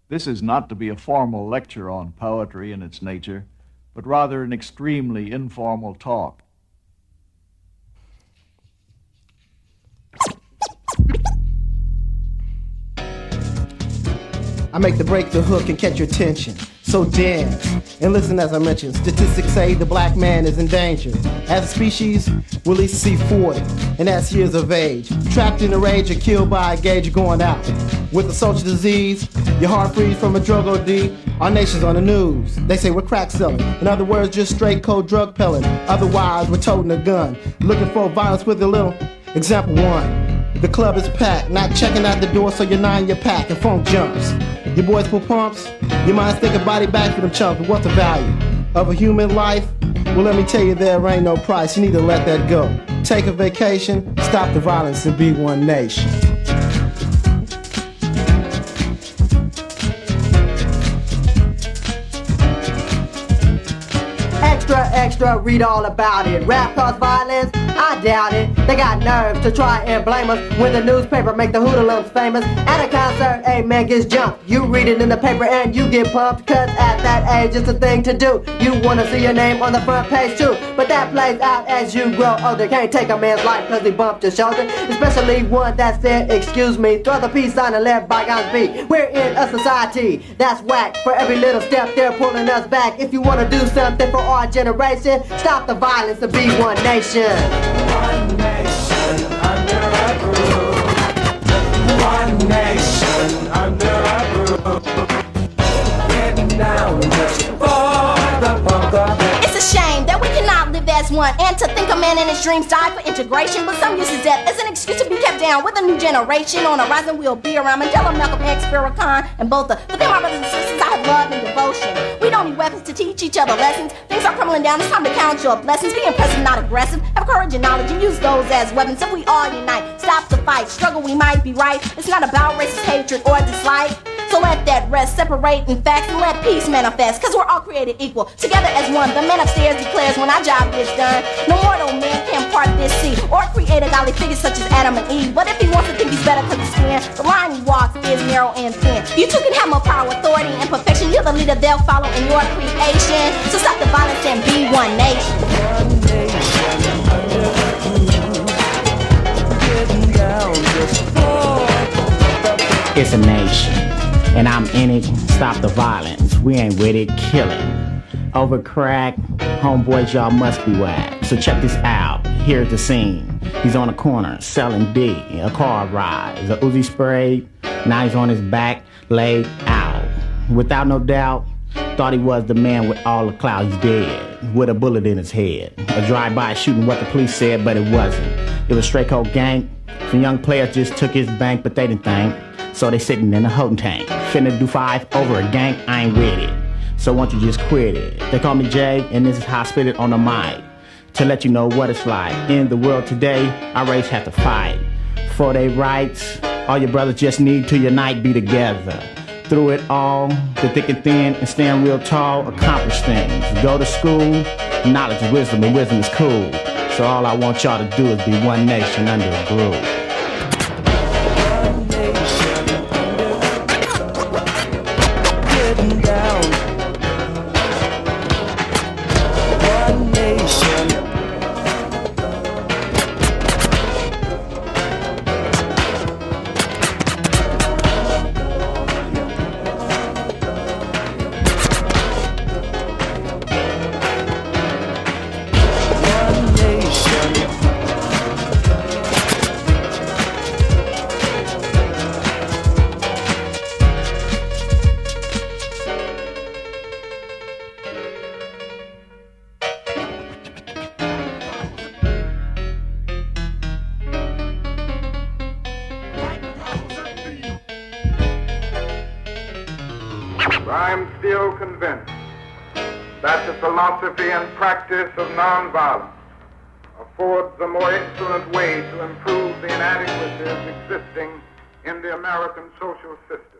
This is not to be a formal lecture on poetry and its nature, but rather an extremely informal talk. I make the break the hook and catch your attention. So dance and listen as I mention. Statistics say the black man is in danger. As a species, we'll at least see 40, and that's years of age. Trapped in a rage or killed by a gauge going out. With a social disease, your heart freeze from a drug OD. Our nation's on the news. They say we're crack selling. In other words, just straight cold drug peddling. Otherwise, we're toting a gun. Looking for violence with a little. Example 1. The club is packed. Not checking out the door, so you're not in your pack and funk jumps. Your boys pull pumps, your mind's thinking body back for them chumps, but what's the value of a human life? Well, let me tell you, there ain't no price, you need to let that go. Take a vacation, stop the violence, and be one nation. Extra, read all about it. Rap cause violence? I doubt it. They got nerves to try and blame us when the newspaper make the hoodlums famous. At a concert, a man gets jumped. You read it in the paper and you get pumped, cause at that age it's a thing to do. You wanna see your name on the front page too, but that plays out as you grow older. Can't take a man's life cause he bumped your shoulder, especially one that said, excuse me, throw the peace sign and let bygones be. We're in a society that's whack. For every little step they're pulling us back. If you wanna do something for our generation, stop the violence and be one nation. One nation under a roof. One nation under a roof. Getting down just for the funk of it. It's a shame that we cannot live as one, and to think a man and his dreams die for integration. But some uses death as an excuse to be kept down. With a new generation on the horizon, we'll be around Mandela, Malcolm X, Farrakhan, and both the. But they're my brothers and sisters, I have love and devotion. We don't need weapons to teach each other lessons. Things are crumbling down, it's time to count your blessings. Be impressive, not aggressive. Have courage and knowledge and use those as weapons. If we all unite, stop the fight, struggle, we might be right. It's not about racist hatred or dislike. So let that rest, separate in facts, and let peace manifest. Cause we're all created equal, together as one. The man upstairs declares when our job gets done, no mortal man can part this sea, or create a godly figure such as Adam and Eve. But if he wants to think he's better cause he's skin, the line he walks is narrow and thin. You two can have more power, authority, and perfection. You're the leader they'll follow in your creation. So stop the violence and be one nation. One nation under a roof. Getting down just for the. It's a nation, and I'm in it. Stop the violence. We ain't with it. Kill it. Over crack, homeboys, y'all must be whack. So check this out. Here's the scene. He's on a corner selling D. A car rides, a Uzi spray. Now he's on his back, laid out. Without no doubt, thought he was the man with all the clouds. He's dead, with a bullet in his head. A drive-by shooting what the police said, but it wasn't. It was straight cold gang. Some young players just took his bank, but they didn't think. So they sitting in a holding tank. Finna do 5 over a gang, I ain't with it. So won't you just quit it? They call me Jay, and this is how I spit it on the mic. To let you know what it's like. In the world today, our race have to fight. For their rights, all your brothers just need to unite, be together. Through it all, the thick and thin, and stand real tall, accomplish things. Go to school, knowledge is wisdom, and wisdom is cool. So all I want y'all to do is be one nation under a groove. I'm still convinced that the philosophy and practice of nonviolence affords a more excellent way to improve the inadequacies existing in the American social system.